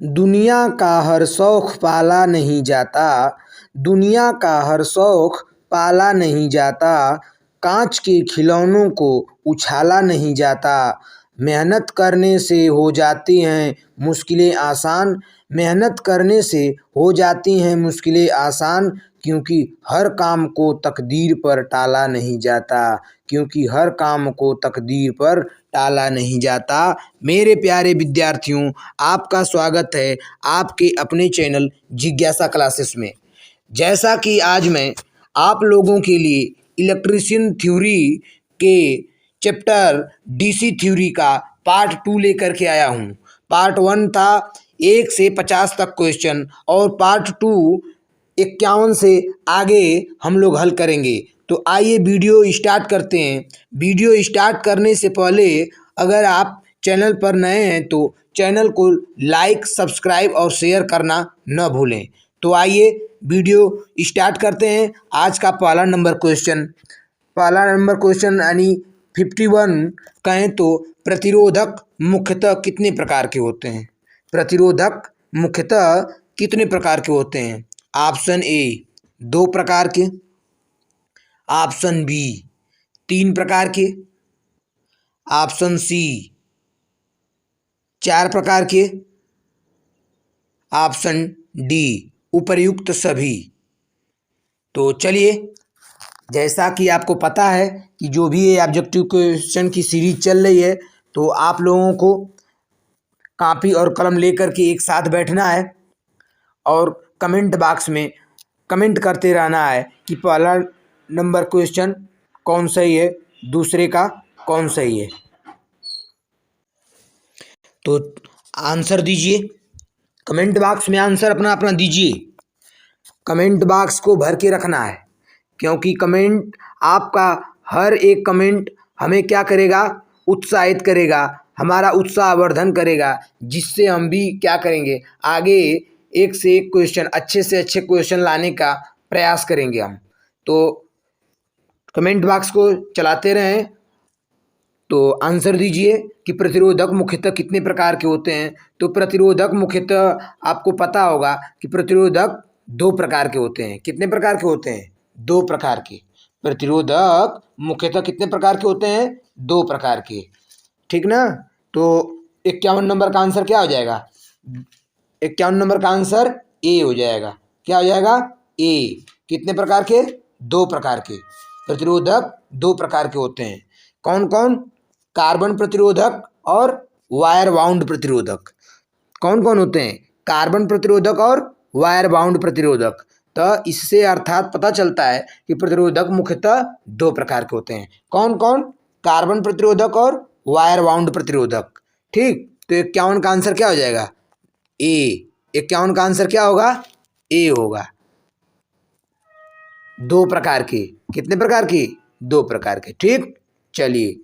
दुनिया का हर शौक पाला नहीं जाता, दुनिया का हर शौक पाला नहीं जाता, कांच के खिलौनों को उछाला नहीं जाता। मेहनत करने से हो जाती हैं मुश्किलें आसान, मेहनत करने से हो जाती हैं मुश्किलें आसान, क्योंकि हर काम को तकदीर पर टाला नहीं जाता, क्योंकि हर काम को तकदीर पर टाला नहीं जाता। मेरे प्यारे विद्यार्थियों, आपका स्वागत है आपके अपने चैनल जिज्ञासा क्लासेस में। जैसा कि आज मैं आप लोगों के लिए इलेक्ट्रिशियन थ्योरी के चैप्टर डीसी थ्योरी का पार्ट 2 लेकर के आया हूँ। पार्ट 1 था 1 से 50 तक क्वेश्चन और पार्ट 2 51 से आगे हम लोग हल करेंगे। तो आइए वीडियो स्टार्ट करते हैं। वीडियो स्टार्ट करने से पहले अगर आप चैनल पर नए हैं तो चैनल को लाइक, सब्सक्राइब और शेयर करना न भूलें। तो आइए वीडियो स्टार्ट करते हैं। आज का पहला नंबर क्वेश्चन यानी 51 कहें तो प्रतिरोधक मुख्यतः कितने प्रकार के होते हैं? प्रतिरोधक मुख्यतः कितने प्रकार के होते हैं? ऑप्शन ए 2 प्रकार के, ऑप्शन बी 3 प्रकार के, ऑप्शन सी 4 प्रकार के, ऑप्शन डी उपर्युक्त सभी। तो चलिए, जैसा कि आपको पता है कि जो भी ये ऑब्जेक्टिव क्वेश्चन की सीरीज चल रही है, तो आप लोगों को कॉपी और कलम लेकर के एक साथ बैठना है और कमेंट बॉक्स में कमेंट करते रहना है कि पहला नंबर क्वेश्चन कौन सही है, दूसरे का कौन सही है। तो आंसर दीजिए, कमेंट बॉक्स में आंसर अपना अपना दीजिए। कमेंट बॉक्स को भर के रखना है, क्योंकि कमेंट, आपका हर एक कमेंट हमें क्या करेगा? उत्साहित करेगा, हमारा उत्साहवर्धन करेगा, जिससे हम भी क्या करेंगे? आगे एक से एक क्वेश्चन, अच्छे से अच्छे क्वेश्चन लाने का प्रयास करेंगे हम। तो कमेंट बॉक्स को चलाते रहें। तो आंसर दीजिए कि प्रतिरोधक मुख्यतः कितने प्रकार के होते हैं। तो प्रतिरोधक मुख्यतः आपको पता होगा कि प्रतिरोधक 2 प्रकार के होते हैं। कितने प्रकार के होते हैं? 2 प्रकार के। प्रतिरोधक मुख्यतः कितने प्रकार के होते हैं? 2 प्रकार के, ठीक ना? तो 51 नंबर का आंसर क्या हो जाएगा? 51 नंबर का आंसर ए हो जाएगा। क्या हो जाएगा? ए। कितने प्रकार के? 2 प्रकार के। प्रतिरोधक 2 प्रकार के होते हैं। कौन कौन? कार्बन प्रतिरोधक और वायर बाउंड प्रतिरोधक। कौन कौन होते हैं? कार्बन प्रतिरोधक और वायर बाउंड प्रतिरोधक। तो इससे अर्थात पता चलता है कि प्रतिरोधक मुख्यतः 2 प्रकार के होते हैं। कौन कौन? कार्बन प्रतिरोधक और वायर बाउंड प्रतिरोधक। ठीक, तो 51 का आंसर क्या हो जाएगा? ए। 51 का आंसर क्या होगा? ए होगा। 2 प्रकार के। कितने प्रकार के? 2 प्रकार के। ठीक, चलिए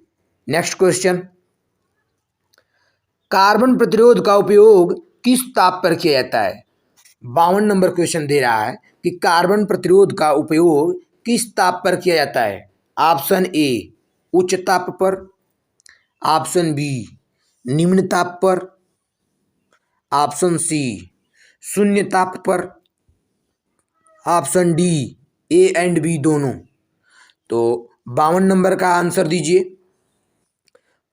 नेक्स्ट क्वेश्चन। कार्बन प्रतिरोध का उपयोग किस ताप पर किया जाता है? 52 नंबर क्वेश्चन दे रहा है कि कार्बन प्रतिरोध का उपयोग किस ताप पर किया जाता है। ऑप्शन ए उच्च ताप पर, ऑप्शन बी निम्न ताप पर, ऑप्शन सी शून्य ताप पर, option D A and B दोनों। तो 52 नंबर का आंसर दीजिए।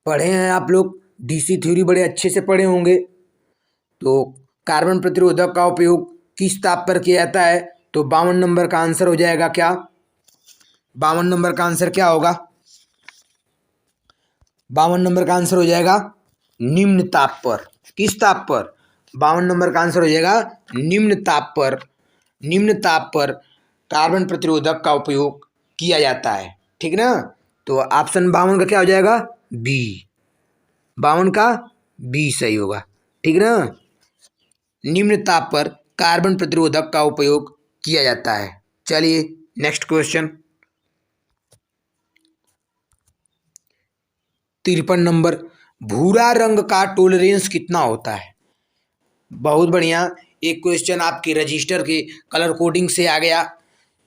पढ़े हैं आप लोग, डीसी थ्योरी बड़े अच्छे से पढ़े होंगे। तो कार्बन प्रतिरोधक का उपयोग किस ताप पर किया जाता है? तो 52 नंबर का आंसर हो जाएगा क्या? 52 नंबर का आंसर क्या होगा? 52 नंबर का आंसर हो जाएगा निम्न ताप पर। किस ताप पर? 52 नंबर का आंसर हो जाएगा निम्न ताप पर। निम्न ताप पर कार्बन प्रतिरोधक का उपयोग किया जाता है, ठीक ना? तो ऑप्शन 52 का क्या हो जाएगा? बी। 52 का बी सही होगा, ठीक ना? निम्न ताप पर कार्बन प्रतिरोधक का उपयोग किया जाता है। चलिए नेक्स्ट क्वेश्चन। 53 नंबर, भूरा रंग का टॉलरेंस कितना होता है? बहुत बढ़िया, एक क्वेश्चन आपके रजिस्टर के कलर कोडिंग से आ गया,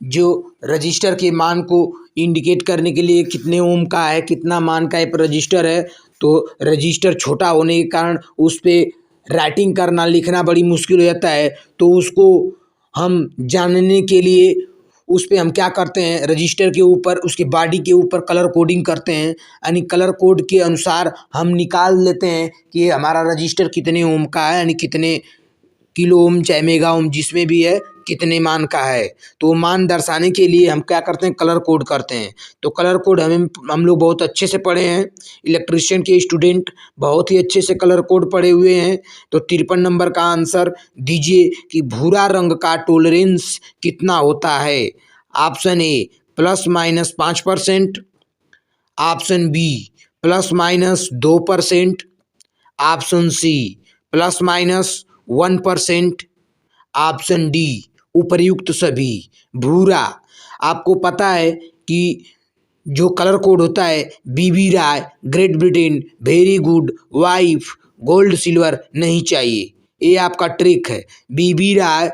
जो रजिस्टर के मान को इंडिकेट करने के लिए कितने ओम का है, कितना मान का एक रजिस्टर है। तो रजिस्टर छोटा होने के कारण उस पर राइटिंग करना लिखना बड़ी मुश्किल हो जाता है, तो उसको हम जानने के लिए उस पर हम क्या करते हैं, रजिस्टर के ऊपर उसके बॉडी के ऊपर कलर कोडिंग करते हैं, यानी कलर कोड के अनुसार हम निकाल लेते हैं कि हमारा रजिस्टर कितने ओम का है, यानी कितने किलो ओम चाहे मेगा ओम जिसमें भी है कितने मान का है। तो मान दर्शाने के लिए हम क्या करते हैं, कलर कोड करते हैं। तो कलर कोड हम लोग बहुत अच्छे से पढ़े हैं, इलेक्ट्रिशियन के स्टूडेंट बहुत ही अच्छे से कलर कोड पढ़े हुए हैं। तो 53 नंबर का आंसर दीजिए कि भूरा रंग का टॉलरेंस कितना होता है। Option A ±5%, option B ±2%, option C ±1%, option D उपर्युक्त सभी। भूरा, आपको पता है कि जो कलर कोड होता है BB Roy, Great Britain, very good, wife, gold silver नहीं चाहिए, ये आपका ट्रिक है। BB Roy,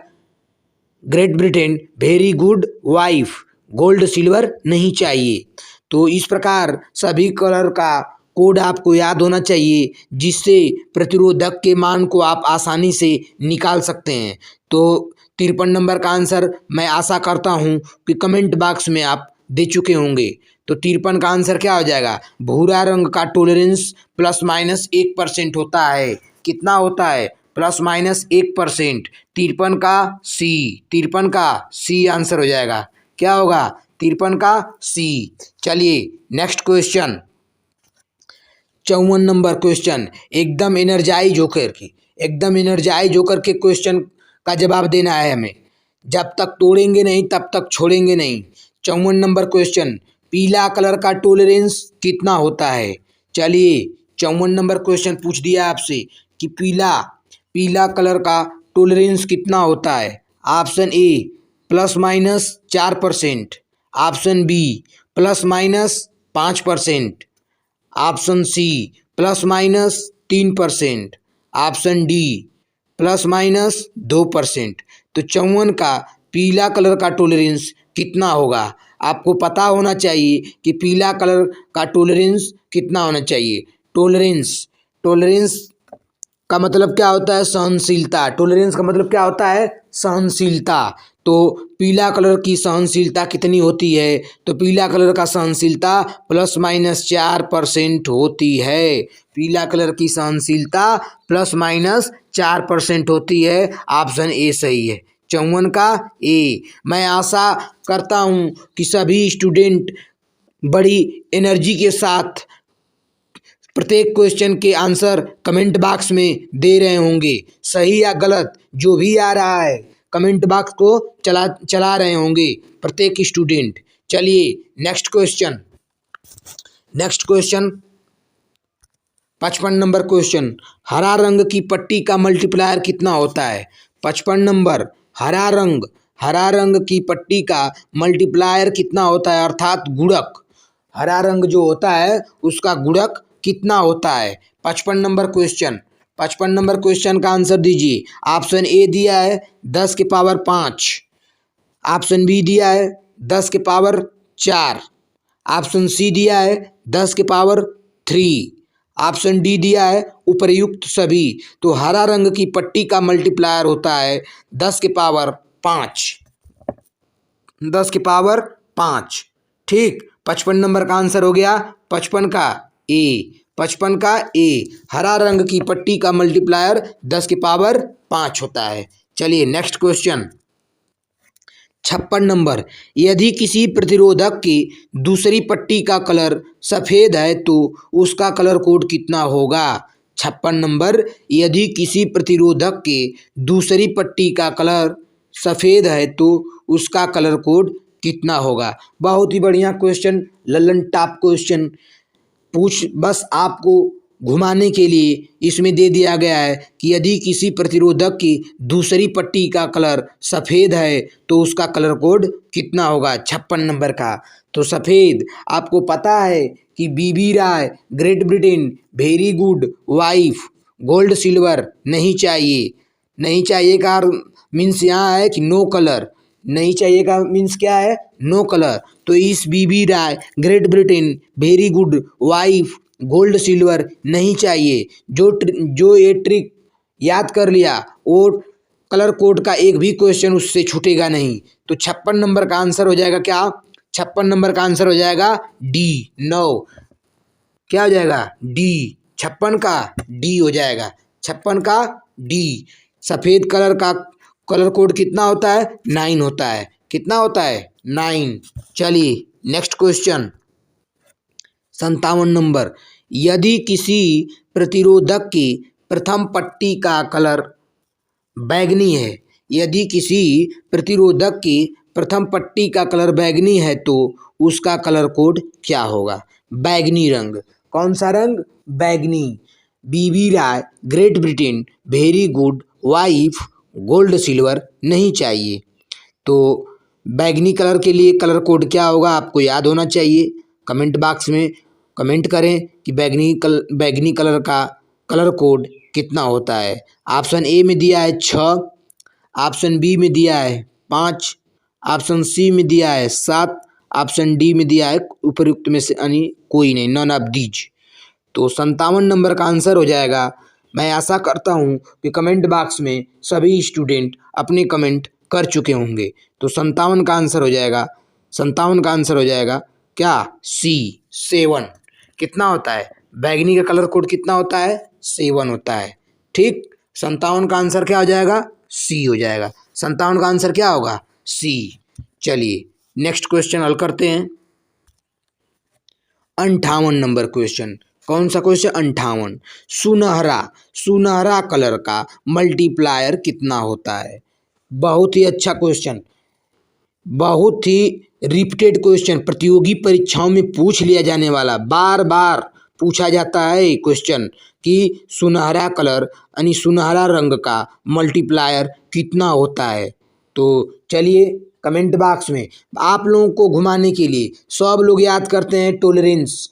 Great Britain, very good, wife, gold silver नहीं चाहिए। तो इस प्रकार सभी कलर का कोड आपको याद होना चाहिए, जिससे प्रतिरोधक के मान को आप आसानी से निकाल सकते हैं। तो 53 नंबर का आंसर मैं आशा करता हूँ कि कमेंट बॉक्स में आप दे चुके होंगे। तो 53 का आंसर क्या हो जाएगा, भूरा रंग का टॉलरेंस ±1% होता है। कितना होता है, ±1%। 53 का सी, 53 का सी आंसर हो जाएगा। क्या होगा, 53 का सी। चलिए नेक्स्ट क्वेश्चन, 54 नंबर क्वेश्चन, एकदम एनर्जाइज होकर के क्वेश्चन का जवाब देना है हमें। जब तक तोड़ेंगे नहीं तब तक छोड़ेंगे नहीं। 54 नंबर क्वेश्चन, पीला कलर का टॉलरेंस कितना होता है। चलिए 54 नंबर क्वेश्चन पूछ दिया आपसे कि पीला कलर का टॉलरेंस कितना होता है। Option A ±4%, option B ±5%, option C ±3%, option D ±2%। तो 54 का पीला कलर का टॉलरेंस कितना होगा। आपको पता होना चाहिए कि पीला कलर का टॉलरेंस कितना होना चाहिए। टॉलरेंस का मतलब क्या होता है, सहनशीलता। टॉलरेंस का मतलब क्या होता है, सहनशीलता। तो पीला कलर की सहनशीलता कितनी होती है, तो पीला कलर का सहनशीलता ±4% होती है। पीला कलर की सहनशीलता ±4% होती है। ऑप्शन ए सही है, 54 का ए। मैं आशा करता हूँ कि सभी स्टूडेंट बड़ी एनर्जी के साथ प्रत्येक क्वेश्चन के आंसर कमेंट बॉक्स में दे रहे होंगे। सही या गलत जो भी आ रहा है कमेंट बॉक्स को चला रहे होंगे प्रत्येक स्टूडेंट। चलिए नेक्स्ट क्वेश्चन 55 नंबर क्वेश्चन, हरा रंग की पट्टी का मल्टीप्लायर कितना होता है। 55 नंबर, हरा रंग की पट्टी का मल्टीप्लायर कितना होता है, अर्थात गुणक। हरा रंग जो होता है उसका गुणक कितना होता है। 55 नंबर क्वेश्चन का आंसर दीजिए। ऑप्शन ए दिया है 10 के पावर 5, ऑप्शन बी दिया है 10 के पावर 4, ऑप्शन सी दिया है 10 के पावर 3, ऑप्शन डी दिया है उपर्युक्त सभी। तो हरा रंग की पट्टी का मल्टीप्लायर होता है 10 के पावर 5, 10 के पावर 5। ठीक, 55 नंबर का आंसर हो गया 55 का ए। 55 का ए, हरा रंग की पट्टी का मल्टीप्लायर 10 के पावर 5 होता है। चलिए नेक्स्ट क्वेश्चन 56 नंबर, यदि किसी प्रतिरोधक की दूसरी पट्टी का कलर सफ़ेद है तो उसका कलर कोड कितना होगा। 56 नंबर, यदि किसी प्रतिरोधक के दूसरी पट्टी का कलर सफ़ेद है तो उसका कलर कोड कितना होगा। बहुत ही बढ़िया क्वेश्चन, लल्लन टॉप क्वेश्चन बस आपको घुमाने के लिए इसमें दे दिया गया है कि यदि किसी प्रतिरोधक की दूसरी पट्टी का कलर सफ़ेद है तो उसका कलर कोड कितना होगा। 56 नंबर का, तो सफ़ेद आपको पता है कि BB Roy, Great Britain, very good, wife, gold silver नहीं चाहिए का मीन्स यहाँ है कि नो कलर, नहीं चाहिए का मीन्स क्या है, नो कलर। तो इस BB Roy, Great Britain, very good, wife, gold silver नहीं चाहिए। जो ये ट्रिक याद कर लिया, और कलर कोड का एक भी क्वेश्चन उससे छूटेगा नहीं। तो 56 नंबर का आंसर हो जाएगा क्या? 56 नंबर का आंसर हो जाएगा डी 9। क्या हो जाएगा? डी। 56 का डी हो जाएगा, 56 का डी। सफेद कलर का कलर कोड कितना होता है? 9 होता है। कितना होता है? 9। चलिए नेक्स्ट क्वेश्चन 57 नंबर। यदि किसी प्रतिरोधक की प्रथम पट्टी का कलर बैंगनी है, यदि किसी प्रतिरोधक की प्रथम पट्टी का कलर बैंगनी है तो उसका कलर कोड क्या होगा? बैंगनी रंग। कौन सा रंग? बैंगनी। BB Roy, Great Britain, very good, wife, gold silver, नहीं चाहिए। तो बैंगनी कलर के लिए कलर कोड क्या होगा आपको याद होना चाहिए। कमेंट बॉक्स में कमेंट करें कि बैंगनी कलर का कलर कोड कितना होता है। ऑप्शन ए में दिया है 6, ऑप्शन बी में दिया है 5, ऑप्शन सी में दिया है 7, ऑप्शन डी में दिया है उपयुक्त में से यानी कोई नहीं, नन ऑफ दीज। तो 57 नंबर का आंसर हो जाएगा। मैं आशा करता हूँ कि कमेंट बॉक्स में सभी स्टूडेंट अपने कमेंट कर चुके होंगे। तो 57 का आंसर हो जाएगा, 57 का आंसर हो जाएगा क्या? सी 7। कितना होता है? बैंगनी का कलर कोड कितना होता है? 7 होता है। ठीक, 57 का आंसर क्या हो जाएगा? सी हो जाएगा। 57 का आंसर क्या होगा? सी। चलिए नेक्स्ट क्वेश्चन हल करते हैं। 58 नंबर क्वेश्चन। कौन सा क्वेश्चन? 58। सुनहरा कलर का मल्टीप्लायर कितना होता है? बहुत ही अच्छा क्वेश्चन, बहुत ही रिपीटेड क्वेश्चन, प्रतियोगी परीक्षाओं में पूछ लिया जाने वाला, बार बार पूछा जाता है ये क्वेश्चन कि सुनहरा कलर यानी सुनहरा रंग का मल्टीप्लायर कितना होता है। तो चलिए कमेंट बॉक्स में आप लोगों को घुमाने के लिए सब लोग याद करते हैं टॉलरेंस,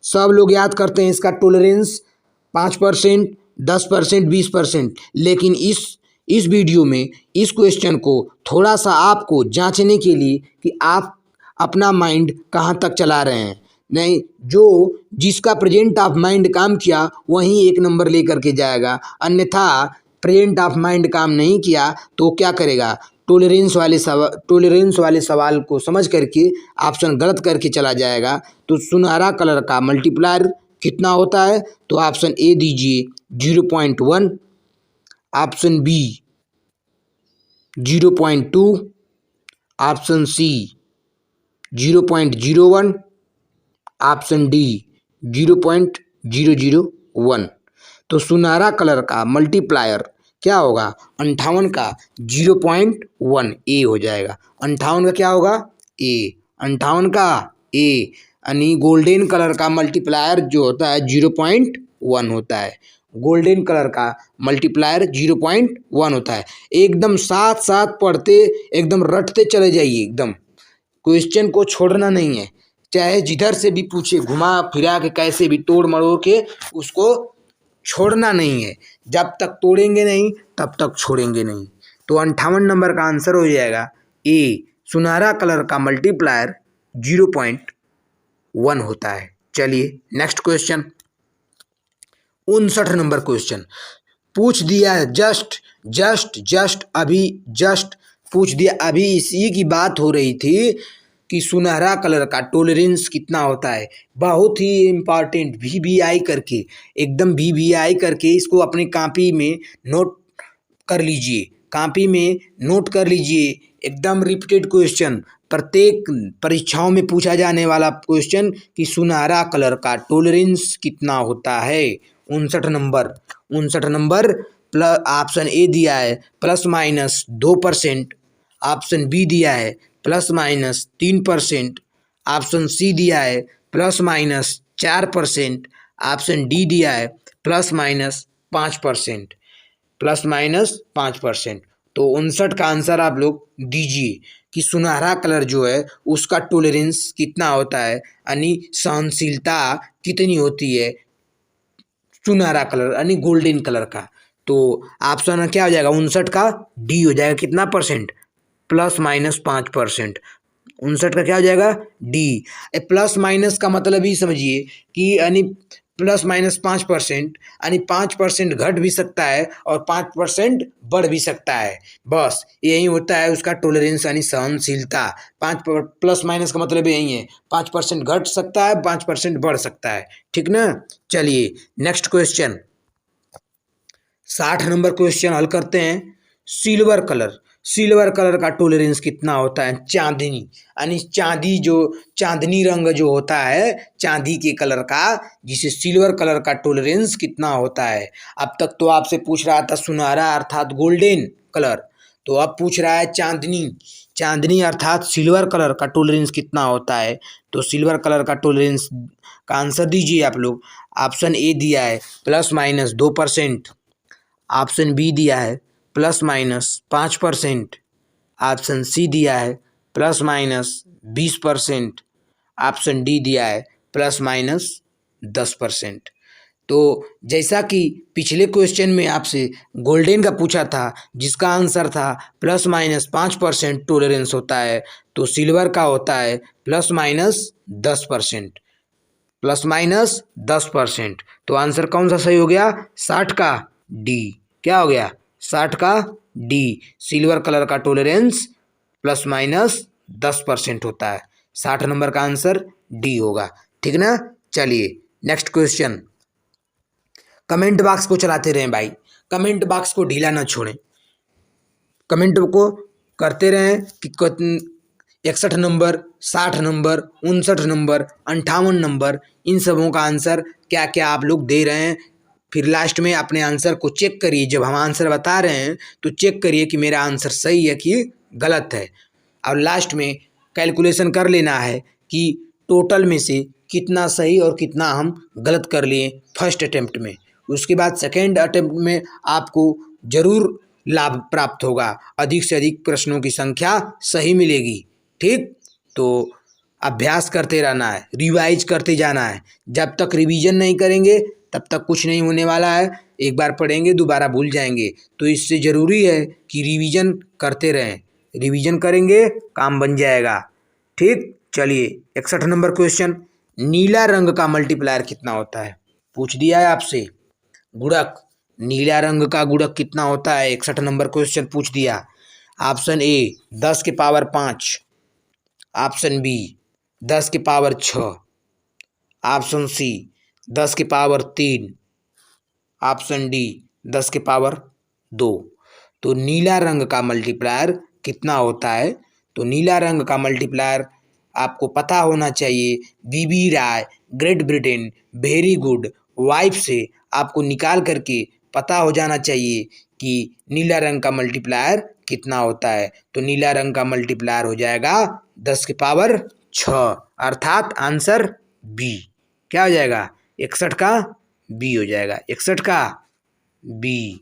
सब लोग याद करते हैं इसका टॉलरेंस 5%, 10%, 20%। लेकिन इस वीडियो में इस क्वेश्चन को थोड़ा सा आपको जांचने के लिए कि आप अपना माइंड कहाँ तक चला रहे हैं। नहीं, जो जिसका प्रेजेंट ऑफ माइंड काम किया वही 1 नंबर लेकर के जाएगा, अन्यथा प्रेजेंट ऑफ माइंड काम नहीं किया तो क्या करेगा? टॉलरेंस वाले सवाल को समझ करके ऑप्शन गलत करके चला जाएगा। तो सुनहरा कलर का मल्टीप्लायर कितना होता है? तो ऑप्शन ए दीजिए 0.1, option B 0.2, option C 0.01, option D 0.001। तो सुनहरा कलर का मल्टीप्लायर क्या होगा? 58 का 0.1 ए हो जाएगा। 58 का क्या होगा? ए। 58 का ए यानी गोल्डन कलर का मल्टीप्लायर जो होता है 0.1 होता है। गोल्डन कलर का मल्टीप्लायर 0.1 होता है। एकदम साथ साथ पढ़ते, एकदम रटते चले जाइए, एकदम क्वेश्चन को छोड़ना नहीं है। चाहे जिधर से भी पूछे, घुमा फिरा के कैसे भी तोड़ मरोड़ के उसको छोड़ना नहीं है। जब तक तोड़ेंगे नहीं तब तक छोड़ेंगे नहीं। तो 58 नंबर का आंसर हो जाएगा ए, सुनहरा कलर का मल्टीप्लायर 0.1 होता है। चलिए नेक्स्ट क्वेश्चन 59 नंबर क्वेश्चन पूछ दिया है, जस्ट अभी जस्ट पूछ दिया। अभी इसी की बात हो रही थी कि सुनहरा कलर का टॉलरेंस कितना होता है। बहुत ही इम्पॉर्टेंट, VVI करके, एकदम VVI करके इसको अपनी कॉपी में नोट कर लीजिए, कॉपी में नोट कर लीजिए। एकदम रिपीटेड क्वेश्चन, प्रत्येक परीक्षाओं में पूछा जाने वाला क्वेश्चन कि सुनहरा कलर का टॉलरेंस कितना होता है। 59 नंबर प्लस ऑप्शन ए दिया है ±2%, ऑप्शन बी दिया है ±3%, ऑप्शन सी दिया है ±4%, ऑप्शन डी दिया है ±5%, ±5%। तो 59 का आंसर आप लोग दीजिए कि सुनहरा कलर जो है उसका टॉलरेंस कितना होता है, यानी सहनशीलता कितनी होती है सुनहरा कलर यानी गोल्डन कलर का। तो ऑप्शन क्या हो जाएगा? 59 का डी हो जाएगा। कितना परसेंट? ±5%। 59 का क्या हो जाएगा? डी। प्लस माइनस का मतलब ही समझिए कि यानी ±5%, यानी 5% घट भी सकता है और 5% बढ़ भी सकता है। बस यही होता है उसका टॉलरेंस यानी सहनशीलता। 5 ± का मतलब यही है, 5% घट सकता है, 5% बढ़ सकता है। ठीक ना। चलिए नेक्स्ट क्वेश्चन, 60 नंबर क्वेश्चन हल करते हैं। सिल्वर कलर, सिल्वर कलर का टॉलरेंस कितना होता है? चांदनी, यानी चांदी जो चांदनी रंग जो होता है चांदी के कलर का, जिसे सिल्वर कलर का टॉलरेंस कितना होता है। अब तक तो आपसे पूछ रहा था सुनहरा अर्थात गोल्डन कलर, तो अब पूछ रहा है चांदनी, चांदनी अर्थात सिल्वर कलर का टॉलरेंस कितना होता है। तो सिल्वर कलर का टॉलरेंस का आंसर दीजिए आप लोग। ऑप्शन ए दिया है ±2%, ऑप्शन बी दिया है ±5%, ऑप्शन सी दिया है ±20%, ऑप्शन डी दिया है ±10%। तो जैसा कि पिछले क्वेश्चन में आपसे गोल्डन का पूछा था जिसका आंसर था ±5% टॉलरेंस होता है, तो सिल्वर का होता है ±10%, ±10%। तो आंसर कौन सा सही हो गया? 60 का डी। क्या हो गया? 60 का डी, सिल्वर कलर का टॉलरेंस ±10% होता है। 60 नंबर का आंसर डी होगा। ठीक ना। चलिए नेक्स्ट क्वेश्चन, कमेंट बॉक्स को चलाते रहें भाई, कमेंट बॉक्स को ढीला ना छोड़ें, कमेंट को करते रहें कि 61 नंबर, 60 नंबर, 59 नंबर, 58 नंबर, इन सबों का आंसर क्या क्या आप लोग दे रहे हैं। फिर लास्ट में अपने आंसर को चेक करिए, जब हम आंसर बता रहे हैं तो चेक करिए कि मेरा आंसर सही है कि गलत है। और लास्ट में कैलकुलेशन कर लेना है कि टोटल में से कितना सही और कितना हम गलत कर लिए फर्स्ट अटेम्प्ट में। उसके बाद सेकेंड अटेम्प्ट में आपको ज़रूर लाभ प्राप्त होगा, अधिक से अधिक प्रश्नों की संख्या सही मिलेगी। ठीक, तो अभ्यास करते रहना है, रिवाइज करते जाना है। जब तक रिवीजन नहीं करेंगे तब तक कुछ नहीं होने वाला है। एक बार पढ़ेंगे दोबारा भूल जाएंगे, तो इससे ज़रूरी है कि रिवीजन करते रहें, रिवीजन करेंगे काम बन जाएगा। ठीक, चलिए 61 नंबर क्वेश्चन, नीला रंग का मल्टीप्लायर कितना होता है? पूछ दिया है आपसे गुणक, नीला रंग का गुणक कितना होता है? 61 नंबर क्वेश्चन पूछ दिया। ऑप्शन ए 10 के पावर 5, ऑप्शन बी 10 के पावर 6, ऑप्शन सी 10 के पावर 3, ऑप्शन डी 10 के पावर 2। तो नीला रंग का मल्टीप्लायर कितना होता है? तो नीला रंग का मल्टीप्लायर आपको पता होना चाहिए। BB Roy, Great Britain, very good, wife से आपको निकाल करके पता हो जाना चाहिए कि नीला रंग का मल्टीप्लायर कितना होता है। तो नीला रंग का मल्टीप्लायर हो जाएगा 10 के पावर 6, अर्थात आंसर बी। क्या हो जाएगा? 61 का बी हो जाएगा, 61 का बी।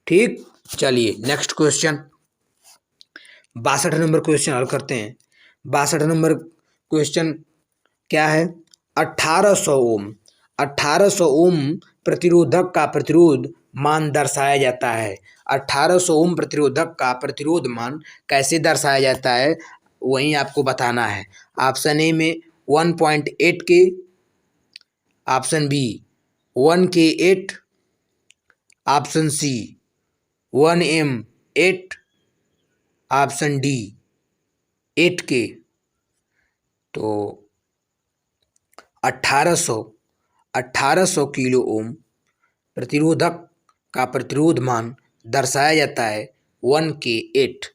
ठीक, चलिए नेक्स्ट क्वेश्चन, 62 नंबर क्वेश्चन हल करते हैं। 62 नंबर क्वेश्चन क्या है? 1800 ओम, 1800 ओम प्रतिरोधक का प्रतिरोध मान दर्शाया जाता है। 1800 ओम प्रतिरोधक का प्रतिरोध मान कैसे दर्शाया जाता है वही आपको बताना है। ऑप्शन ए में 1.8 के, ऑप्शन बी 1 के 8, option C 1m8, option D 8 के। तो 1800 किलो ओम प्रतिरोधक का प्रतिरोध मान दर्शाया जाता है 1 के 8,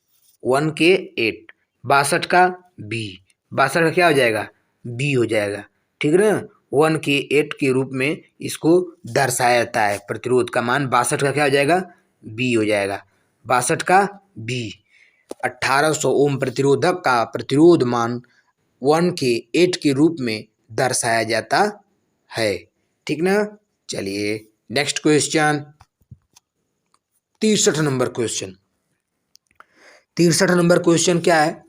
1 के 8। 62 का बी, 62 का क्या हो जाएगा? बी हो जाएगा। ठीक है ना, 1 के 8 के रूप में इसको दर्शाया जाता है। प्रतिरोध का मान 62 का क्या हो जाएगा? बी हो जाएगा। 62 का बी, 1800 ओम प्रतिरोधक का प्रतिरोध मान 1 के 8 के रूप में दर्शाया जाता है। ठीक ना। चलिए next question, 63 number question. 63 number question क्या है?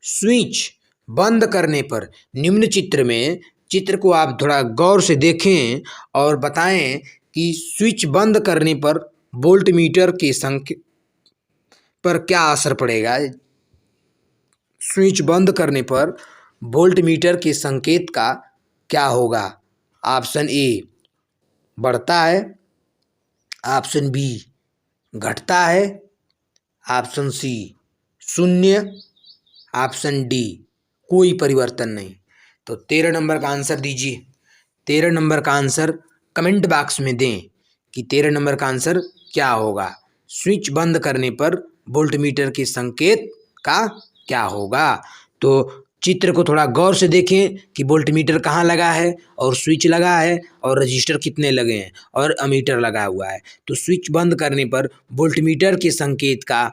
स्विच बंद करने पर, निम्न चित्र में, चित्र को आप थोड़ा गौर से देखें और बताएं कि स्विच बंद करने पर वोल्ट मीटर के संकेत पर क्या असर पड़ेगा। स्विच बंद करने पर वोल्ट मीटर के संकेत का क्या होगा? ऑप्शन ए बढ़ता है, ऑप्शन बी घटता है, ऑप्शन सी शून्य, ऑप्शन डी कोई परिवर्तन नहीं। तो 13 नंबर का आंसर दीजिए। 13 नंबर का आंसर कमेंट बॉक्स में दें कि 13 नंबर का आंसर क्या होगा। स्विच बंद करने पर वोल्टमीटर के संकेत का क्या होगा। तो चित्र को थोड़ा गौर से देखें कि वोल्टमीटर कहाँ लगा है और स्विच लगा है और रजिस्टर कितने लगे हैं और अमीटर लगा हुआ है। तो स्विच बंद करने पर वोल्टमीटर के संकेत का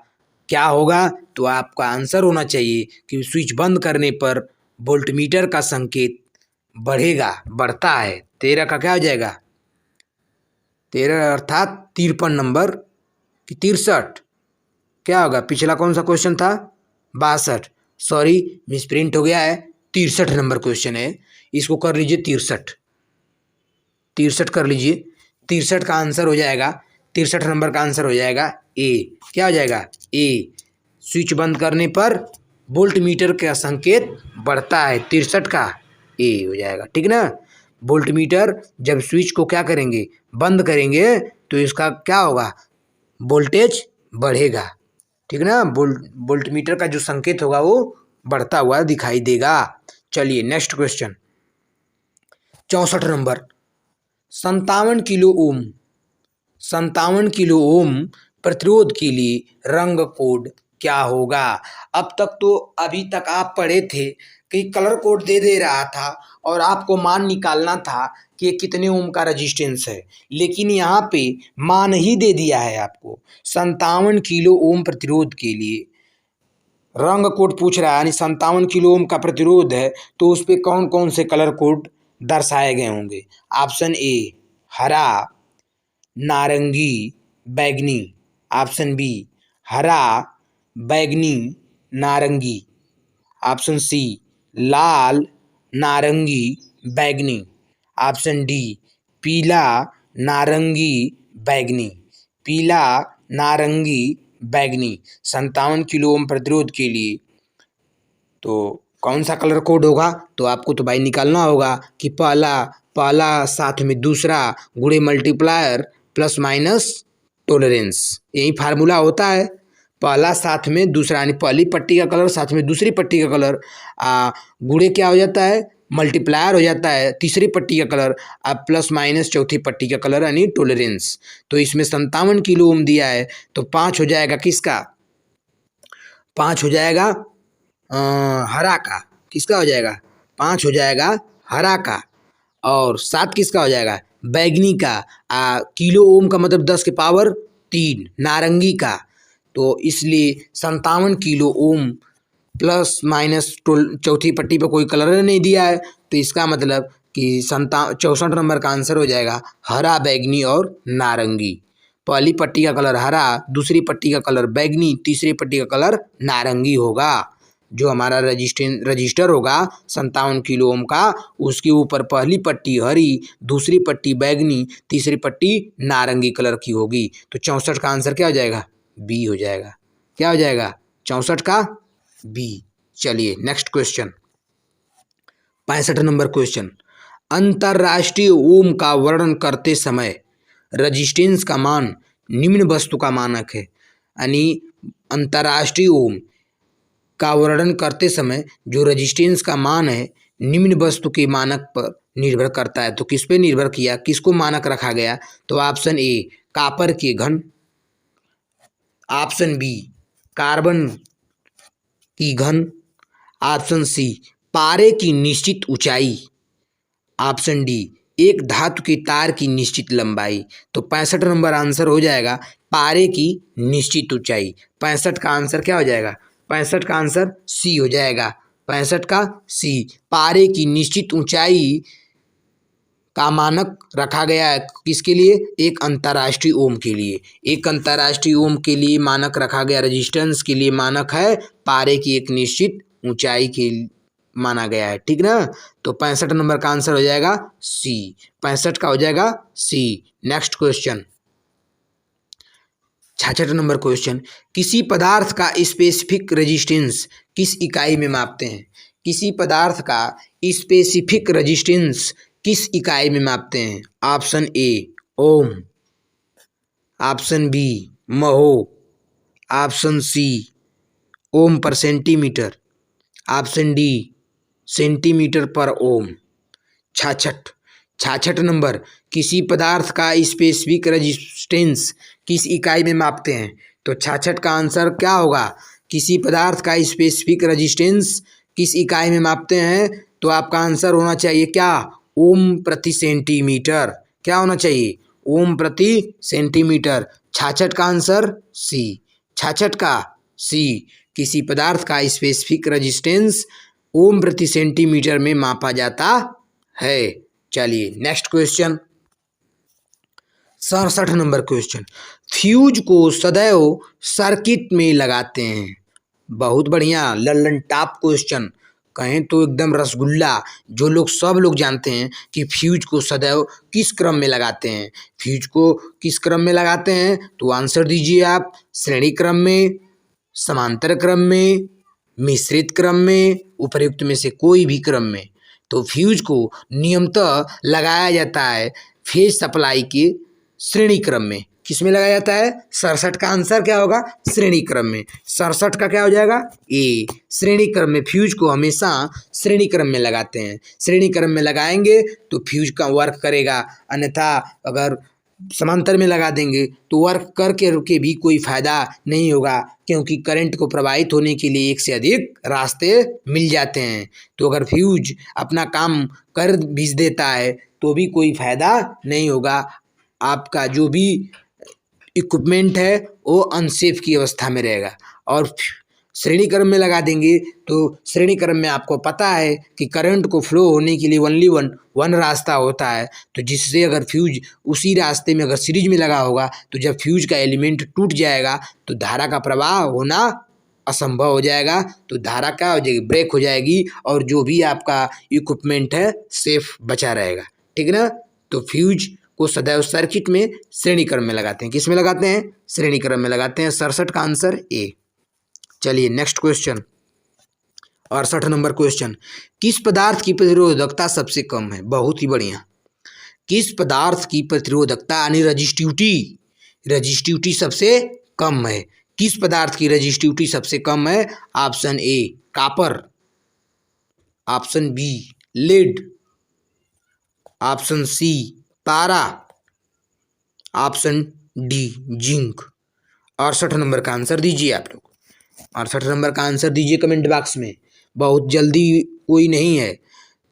क्या होगा। तो आपका आंसर होना चाहिए कि स्विच बंद करने पर वोल्टमीटर का संकेत बढ़ेगा, बढ़ता है। 13 का क्या हो जाएगा, 13 अर्थात 53 नंबर कि 63 क्या होगा। पिछला कौन सा क्वेश्चन था, 62, सॉरी मिसप्रिंट हो गया है। 63 नंबर क्वेश्चन है, इसको कर लीजिए 63 कर लीजिए। 63 का आंसर हो जाएगा, 63 नंबर का आंसर हो जाएगा ए। क्या हो जाएगा, ए। स्विच बंद करने पर वोल्टमीटर का संकेत बढ़ता है, 63 का ए हो जाएगा। ठीक ना। वोल्टमीटर जब स्विच को क्या करेंगे, बंद करेंगे तो इसका क्या होगा, वोल्टेज बढ़ेगा। ठीक ना। वोल्टमीटर का जो संकेत होगा वो बढ़ता हुआ दिखाई देगा। चलिए next question 64 number. 57 kilo ohm, 57 kilo ohm प्रतिरोध के लिए रंग कोड क्या होगा। अब तक तो अभी तक आप पढ़े थे कि कलर कोड दे रहा था और आपको मान निकालना था कि कितने ओम का रजिस्टेंस है, लेकिन यहाँ पे मान ही दे दिया है आपको। 57 किलो ओम प्रतिरोध के लिए रंग कोड पूछ रहा है, यानी 57 किलो ओम का प्रतिरोध है तो उस पर कौन कौन से कलर कोड दर्शाए गए होंगे। ऑप्शन ए हरा, नारंगी, बैगनी, ऑप्शन बी हरा, बैगनी, नारंगी, ऑप्शन सी लाल, नारंगी, बैगनी, ऑप्शन डी पीला, नारंगी, बैगनी, पीला, नारंगी, बैगनी। 57 किलो ओम प्रतिरोध के लिए तो कौन सा कलर कोड होगा। तो आपको तो भाई निकालना होगा कि पहला साथ में दूसरा गुणे मल्टीप्लायर प्लस माइनस टॉलरेंस, यही फार्मूला होता है। पहला साथ में दूसरा, यानी पहली पट्टी का कलर साथ में दूसरी पट्टी का कलर गुणे क्या हो जाता है, मल्टीप्लायर हो जाता है तीसरी पट्टी का कलर, अब प्लस माइनस चौथी पट्टी का कलर यानी टॉलरेंस। तो इसमें 57 किलो ओम दिया है तो 5 हो जाएगा किसका, 5 हो जाएगा हरा का। किसका हो जाएगा, 5 हो जाएगा हरा का। और 7 किसका हो जाएगा, बैगनी का। किलो ओम का मतलब 10 के पावर 3 नारंगी का। तो इसलिए 57 किलो ओम प्लस माइनस चौथी पट्टी पे कोई कलर नहीं दिया है तो इसका मतलब कि 64 नंबर का आंसर हो जाएगा हरा, बैगनी और नारंगी। पहली पट्टी का कलर हरा, दूसरी पट्टी का कलर बैगनी, तीसरी पट्टी का कलर नारंगी होगा। जो हमारा रजिस्टर होगा 57 किलो ओम का, उसके ऊपर पहली पट्टी हरी, दूसरी पट्टी बैगनी, तीसरी पट्टी नारंगी कलर की होगी। तो 64 का आंसर क्या हो जाएगा, बी हो जाएगा। क्या हो जाएगा, 64 का बी। चलिए नेक्स्ट क्वेश्चन 65 नंबर क्वेश्चन। अंतरराष्ट्रीय ओम का वर्णन करते समय रजिस्टेंस का मान निम्न वस्तु का मानक है। यानी अंतरराष्ट्रीय ओम का वर्णन करते समय जो रजिस्टेंस का मान है निम्न वस्तु के मानक पर निर्भर करता है। तो किस पे निर्भर किया, किसको मानक रखा गया। तो ऑप्शन ए कॉपर के घन, ऑप्शन बी कार्बन की घन, ऑप्शन सी पारे की निश्चित ऊंचाई, ऑप्शन डी एक धातु के तार की निश्चित लंबाई। तो 65 नंबर आंसर हो जाएगा पारे की निश्चित ऊंचाई। 65 का आंसर क्या हो जाएगा, 65 का आंसर सी हो जाएगा। 65 का सी, पारे की निश्चित ऊंचाई का मानक रखा गया है किसके लिए, एक अंतर्राष्ट्रीय ओम के लिए। एक अंतर्राष्ट्रीय ओम के लिए मानक रखा गया, रेजिस्टेंस के लिए मानक है पारे की एक निश्चित ऊंचाई के माना गया है। ठीक ना। तो 65 नंबर का आंसर हो जाएगा सी, 65 का हो जाएगा C. Next question 66 number question. किसी पदार्थ का स्पेसिफिक रेजिस्टेंस किस इकाई में मापते हैं। किसी पदार्थ का स्पेसिफिक रेजिस्टेंस किस इकाई में मापते हैं। Option A ohm, option B mho, option C ohm per centimetre, option D centimetre पर ओम। 66 66 नंबर, किसी पदार्थ का स्पेसिफिक रेजिस्टेंस किस इकाई में मापते हैं? तो 66 का आंसर क्या होगा? किसी पदार्थ का स्पेसिफिक रेजिस्टेंस किस इकाई में मापते हैं? तो आपका आंसर होना चाहिए क्या? ओम प्रति सेंटीमीटर। क्या होना चाहिए? ओम प्रति सेंटीमीटर। 66 का आंसर सी। 66 का सी, किसी पदार्थ का स्पेसिफिक रेजिस्टेंस ओम प्रति सेंटीमीटर में मापा जाता है। चलिए next question, 67 number question, fuse को सदैव सर्किट में लगाते हैं। बहुत बढ़िया, लल्लन टॉप क्वेश्चन, कहें तो एकदम रसगुल्ला। सब लोग जानते हैं कि फ्यूज को सदैव किस क्रम में लगाते हैं। फ्यूज को किस क्रम में लगाते हैं? तो आंसर दीजिए आप। श्रेणी क्रम में, समांतर क्रम में, मिश्रित क्रम में, उपर्युक्त में से कोई भी क्रम में। तो फ्यूज को नियमतः लगाया जाता है फेज सप्लाई के श्रेणी क्रम में। किस में लगाया जाता है? 67 का आंसर क्या होगा? श्रेणी क्रम में। 67 का क्या हो जाएगा? ए, श्रेणी क्रम में। फ्यूज को हमेशा श्रेणी क्रम में लगाते हैं। श्रेणी क्रम में लगाएंगे तो फ्यूज का वर्क करेगा, अन्यथा अगर समांतर में लगा देंगे तो वर्क करके रुके भी कोई फायदा नहीं होगा, क्योंकि करंट को प्रवाहित होने के लिए एक से अधिक रास्ते मिल जाते हैं। तो अगर फ्यूज अपना काम कर भी देता है तो भी कोई फायदा नहीं होगा। आपका जो भी इक्विपमेंट है वो अनसेफ की अवस्था में रहेगा। और श्रेणी क्रम में लगा देंगे तो श्रेणी क्रम में आपको पता है कि करंट को फ्लो होने के लिए ओनली वन रास्ता होता है। तो जिससे अगर फ्यूज उसी रास्ते में अगर सीरीज में लगा होगा तो जब फ्यूज का एलिमेंट टूट जाएगा तो धारा का प्रवाह होना असंभव हो जाएगा। तो धारा क्या हो जाएगी? ब्रेक हो जाएगी, और जो भी आपका इक्विपमेंट है सेफ बचा रहेगा। ठीक है ना? तो फ्यूज को सदैव सर्किट में श्रेणी क्रम में लगाते हैं। किस में लगाते हैं? श्रेणी क्रम में लगाते हैं। 67 का आंसर ए। चलिए नेक्स्ट क्वेश्चन, 68 नंबर क्वेश्चन, किस पदार्थ की प्रतिरोधकता सबसे कम है? बहुत ही बढ़िया। किस पदार्थ की प्रतिरोधकता यानी रजिस्टिविटी सबसे कम है? किस पदार्थ की रजिस्टिविटी सबसे कम है? Option A copper, option B lead, option C पारा, ऑप्शन डी जिंक। 68 नंबर का आंसर दीजिए आप लोग। 68 नंबर का आंसर दीजिए कमेंट बॉक्स में। बहुत जल्दी कोई नहीं है,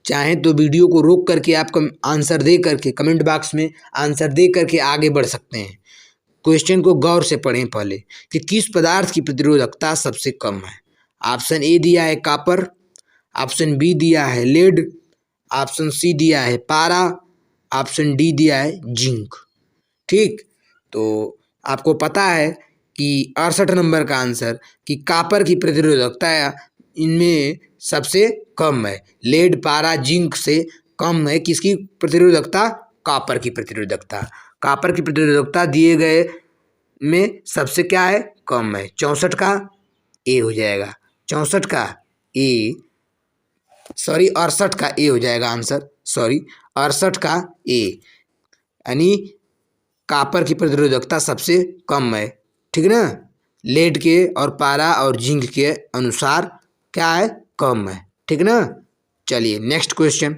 चाहे तो वीडियो को रोक करके आप आंसर दे करके कमेंट बॉक्स में आंसर दे करके आगे बढ़ सकते हैं। क्वेश्चन को गौर से पढ़ें पहले कि किस पदार्थ की प्रतिरोधकता सबसे कम है। ऑप्शन ए दिया है कॉपर, ऑप्शन बी दिया है लेड, ऑप्शन सी दिया है पारा, ऑप्शन डी दिया है जिंक। ठीक, तो आपको पता है कि 68 नंबर का आंसर कि कॉपर की प्रतिरोधकता इनमें सबसे कम है। लेड पारा जिंक से कम है किसकी प्रतिरोधकता? कॉपर की प्रतिरोधकता। कॉपर की प्रतिरोधकता दिए गए में सबसे क्या है? कम है। 64 का ए हो जाएगा। 64 का ए, सॉरी 68 का ए हो जाएगा आंसर। सॉरी 68 का ए, यानी कॉपर की प्रतिरोधकता सबसे कम है। ठीक है ना? लेड के और पारा और जिंक के अनुसार क्या है? कम है। ठीक है ना? चलिए next question,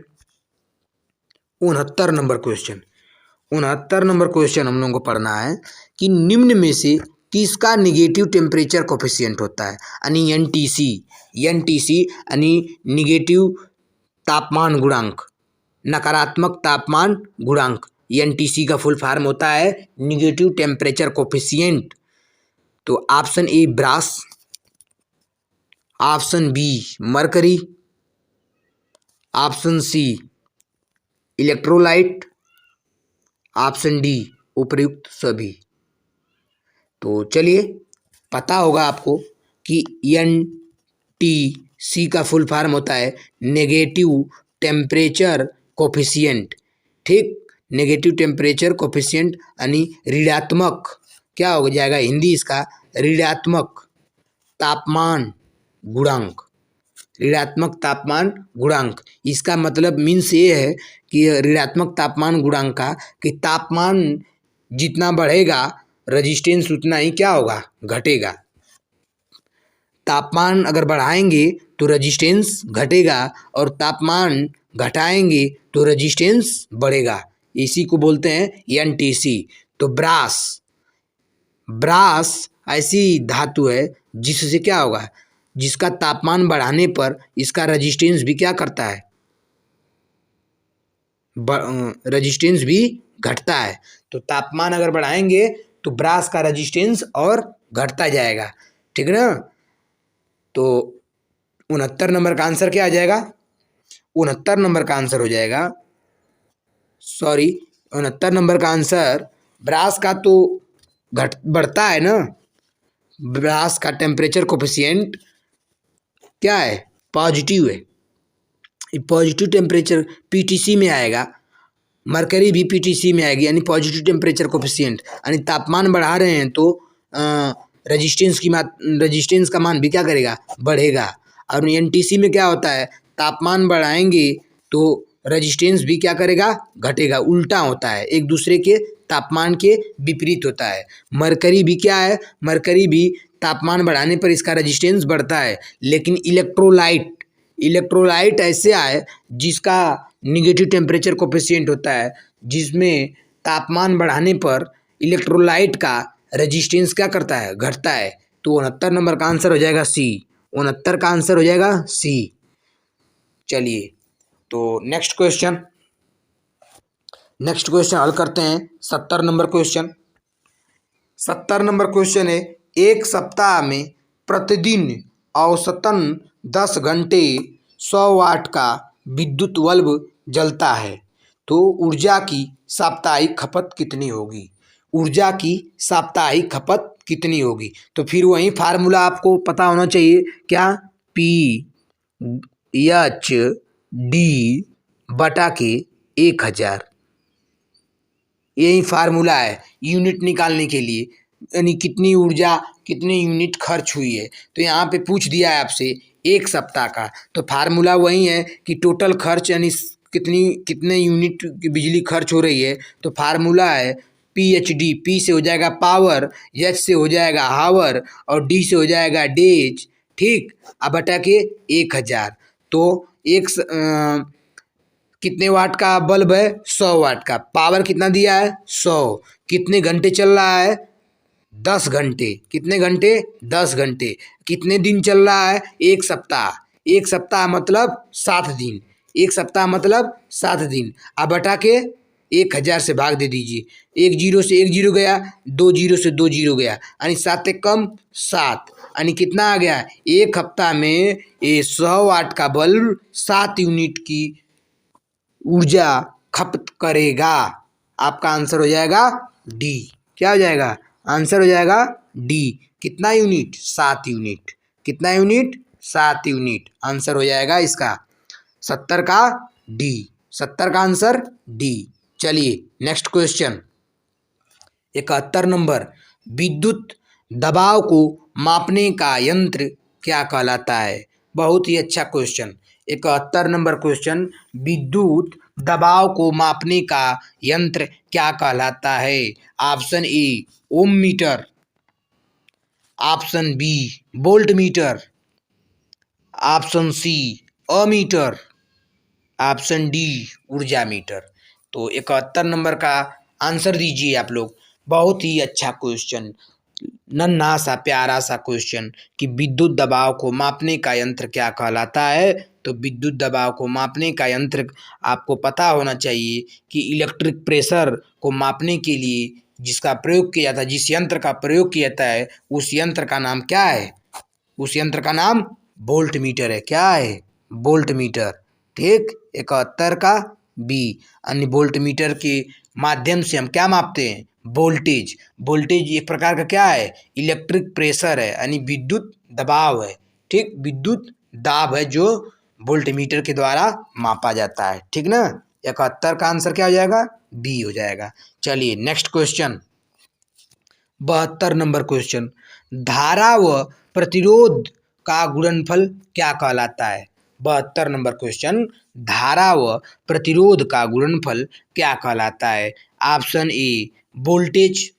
69 number question. 69 number question हम लोगों को पढ़ना है कि निम्न में से किसका निगेटिव टेम्परेचर कोफिशिएंट होता है, यानी एनटीसी। एनटीसी यानी निगेटिव तापमान गुणांक, नकारात्मक तापमान गुणांक। एनटीसी का फुल फॉर्म होता है निगेटिव टेम्परेचर कोफिशिएंट। तो option A brass, option B mercury, option C electrolyte, option D उपर्युक्त सभी। तो चलिए, पता होगा आपको कि एनटीसी का फुल फॉर्म होता है नेगेटिव टेम्परेचर कोफिशिएंट। ठीक, नेगेटिव टेम्परेचर कोफिशिएंट यानी ऋणात्मक, क्या हो जाएगा हिंदी इसका? ऋणात्मक तापमान गुणांक। ऋणात्मक तापमान गुणांक। इसका मतलब मीन्स ये है कि ऋणात्मक तापमान गुणांक का कि तापमान जितना बढ़ेगा रजिस्टेंस उतना ही क्या होगा, घटेगा। तापमान अगर बढ़ाएंगे तो रजिस्टेंस घटेगा और तापमान घटाएंगे तो रजिस्टेंस बढ़ेगा। इसी को बोलते हैं एनटीसी। तो ब्रास, ब्रास ऐसी धातु है जिससे क्या होगा, जिसका तापमान बढ़ाने पर इसका रजिस्टेंस भी क्या करता है, रजिस्टेंस भी घटता है। तो तापमान अगर बढ़ाएंगे तो ब्रास का रजिस्टेंस और घटता जाएगा, ठीक है ना। तो 69 नंबर का आंसर क्या आ जाएगा, 69 नंबर का आंसर हो जाएगा, सॉरी 69 नंबर का आंसर ब्रास का तो बढ़ता है ना। ब्रास का टेम्परेचर कोफिशिएंट क्या है, पॉजिटिव है। पॉजिटिव टेम्परेचर पीटीसी में आएगा, मरकरी भी पीटीसी में आएगी, यानी पॉजिटिव टेम्परेचर कोफिशिएंट। यानी तापमान बढ़ा रहे हैं तो रजिस्टेंस का मान भी क्या करेगा, बढ़ेगा। और एनटीसी में क्या होता है, तापमान बढ़ाएंगे तो रजिस्टेंस भी क्या करेगा, घटेगा। उल्टा होता है, एक दूसरे के तापमान के विपरीत होता है। मरकरी भी क्या है, मरकरी भी तापमान बढ़ाने पर इसका रजिस्टेंस बढ़ता है। लेकिन इलेक्ट्रोलाइट, इलेक्ट्रोलाइट ऐसे है जिसका निगेटिव टेम्परेचर कोफिशिएंट होता है, जिसमें तापमान बढ़ाने पर इलेक्ट्रोलाइट का रेजिस्टेंस क्या करता है, घटता है। तो 69 नंबर का आंसर हो जाएगा सी, 69 का आंसर हो जाएगा सी। चलिए तो नेक्स्ट क्वेश्चन हल करते हैं। 70 नंबर क्वेश्चन, 70 नंबर क्वेश्चन है, एक सप्ताह में प्रतिदिन औसतन 10 घंटे 100 वाट का विद्युत बल्ब जलता है, तो ऊर्जा की साप्ताहिक खपत कितनी होगी, ऊर्जा की साप्ताहिक खपत कितनी होगी। तो फिर वही फार्मूला आपको पता होना चाहिए, क्या, पी एच डी बटा के 1000, यही फार्मूला है यूनिट निकालने के लिए, यानी कितनी ऊर्जा कितने यूनिट खर्च हुई है। तो यहाँ पे पूछ दिया है आपसे एक सप्ताह का, तो फार्मूला वही है कि टोटल खर्च यानी कितने यूनिट की बिजली खर्च हो रही है। तो फार्मूला है पी एच डी, पी से हो जाएगा पावर, एच से हो जाएगा हावर और डी से हो जाएगा डेज, ठीक। अब बटा के 1000। तो कितने वाट का बल्ब है, 100 वाट का, पावर कितना दिया है 100, कितने घंटे चल रहा है 10 घंटे, कितने घंटे 10 घंटे, कितने दिन चल रहा है, एक सप्ताह, एक सप्ताह मतलब 7 दिन, एक सप्ताह मतलब 7 दिन। अब बटा के 1000 से भाग दे दीजिए, एक जीरो से एक जीरो गया, दो जीरो से दो जीरो गया, यानी 7 एक कम 7, यानी कितना आ गया, एक हफ्ता में ये 100 वाट का बल्ब 7 यूनिट की ऊर्जा खपत करेगा। आपका आंसर हो जाएगा डी, क्या हो जाएगा, आंसर हो जाएगा डी। कितना यूनिट, 7 यूनिट, कितना यूनिट, 7 यूनिट, आंसर हो जाएगा इसका 70 का डी, 70 का आंसर डी। चलिए नेक्स्ट क्वेश्चन 71 नंबर, विद्युत दबाव को मापने का यंत्र क्या कहलाता है। बहुत ही अच्छा क्वेश्चन, 71 नंबर क्वेश्चन, विद्युत दबाव को मापने का यंत्र क्या कहलाता है। Option A ohm meter, option B volt meter, option C ammeter, option D ऊर्जा मीटर। तो 71 नंबर का आंसर दीजिए आप लोग। बहुत ही अच्छा क्वेश्चन, नन्हा सा प्यारा सा क्वेश्चन कि विद्युत दबाव को मापने का यंत्र क्या कहलाता है। तो विद्युत दबाव को मापने का यंत्र आपको पता होना चाहिए कि इलेक्ट्रिक प्रेशर को मापने के लिए जिसका प्रयोग किया था, जिस यंत्र का प्रयोग किया जाता है, उस यंत्र का नाम क्या है, उस यंत्र का नाम वोल्ट मीटर है। क्या है, वोल्ट मीटर, ठीक। 71 का बी, अन्य वोल्ट मीटर के माध्यम से हम क्या मापते हैं, वोल्टेज। वोल्टेज एक प्रकार का क्या है, इलेक्ट्रिक प्रेशर है, यानी विद्युत दबाव है, ठीक, विद्युत दाब है जो वोल्ट मीटर के द्वारा मापा जाता है, ठीक ना। 71 का आंसर क्या हो जाएगा, बी हो जाएगा। चलिए नेक्स्ट क्वेश्चन 72 नंबर क्वेश्चन, धारा व प्रतिरोध का गुणनफल क्या कहलाता है? 72 नंबर क्वेश्चन, धारा व प्रतिरोध का गुणनफल क्या कहलाता है? Option A voltage,